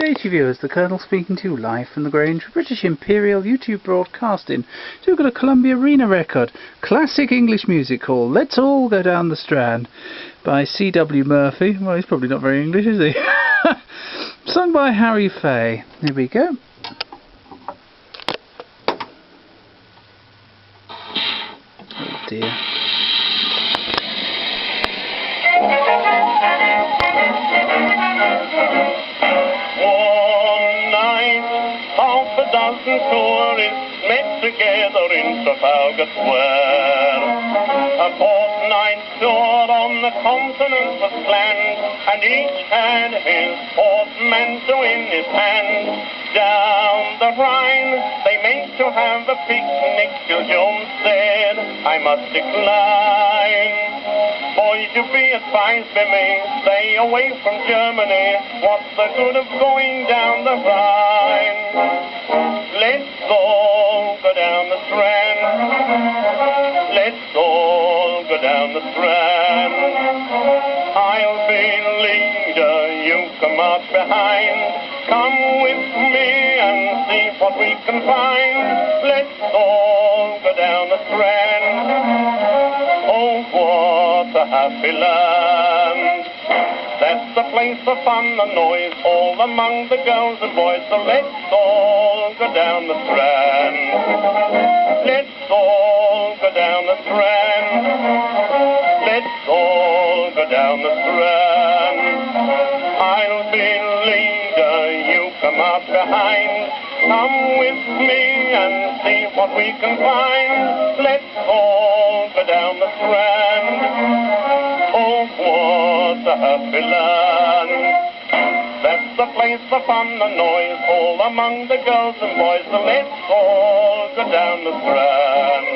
day to you viewers, the Colonel speaking to you live from the Grange, British Imperial YouTube Broadcasting. So we've got a Columbia Arena record, classic English music called Let's All Go Down the Strand by C.W. Murphy. Well, he's probably not very English, is he? Sung by Harry Fay. Here we go. Oh dear. Dozen tourists met together in Trafalgar Square. A fortnight tour on the continent was planned, and each had his portmanteau in his hand. Down the Rhine they meant to have a picnic till Jones said, I must decline. Boys, you be advised by me, stay away from Germany. What's the good of going down the Rhine? Let's all go down the Strand. Let's all go down the Strand. I'll be leader, you come out behind. Come with me and see what we can find. Let's all go down the Strand. Oh, what a happy land. That's the place for fun and noise, all among the girls and boys. So let's all go down the Strand. Let's all go down the Strand. Let's all go down the Strand. I'll be leader, you come out behind. Come with me and see what we can find. Let's all go down the Strand. Oh, what a happy land. That's the place for fun and noise, all among the girls and boys. So let's all go down the Strand.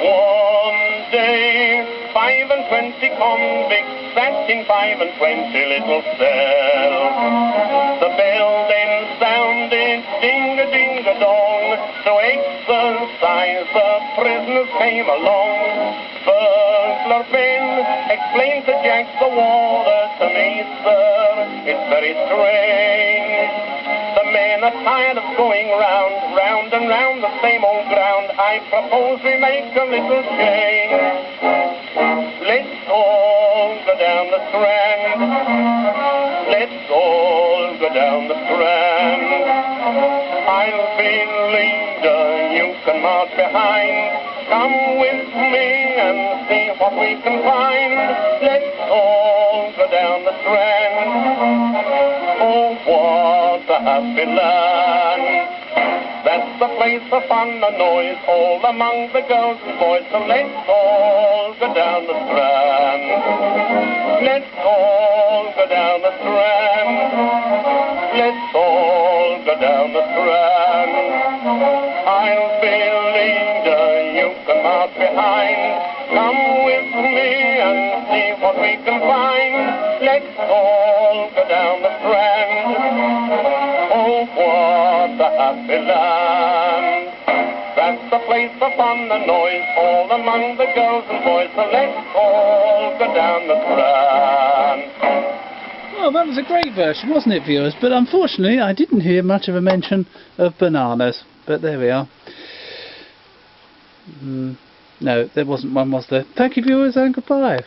One day, 25 convicts sat in 25 little cells. The bell then sounded ding-a-ding-a-dong. To exercise the prisoners came along. Burglar Ben explained to Jack the warder, to me, sir, it's very strange. The men are tired of going round and round the same old ground. I propose we make a little change. Let's all go down the Strand. Let's all go down the Strand. I'll be leader, you can march behind. Come with me and see what we can find. Let's all go down the Strand. Oh, what a happy land. That's the place for fun and noise, all among the girls and boys. So let's all go down the Strand. Let's all go down the Strand. Let's all go down the Strand. I'll be leader, you come out behind. Come with me and see what we can find. Let's all go down the Strand. Oh, what a happy land. That's the place for fun and noise, all among the girls and boys. So let's all go down the Strand. Well, that was a great version, wasn't it, viewers? But unfortunately, I didn't hear much of a mention of bananas. But there we are. No, there wasn't one, was there? Thank you, viewers, and goodbye.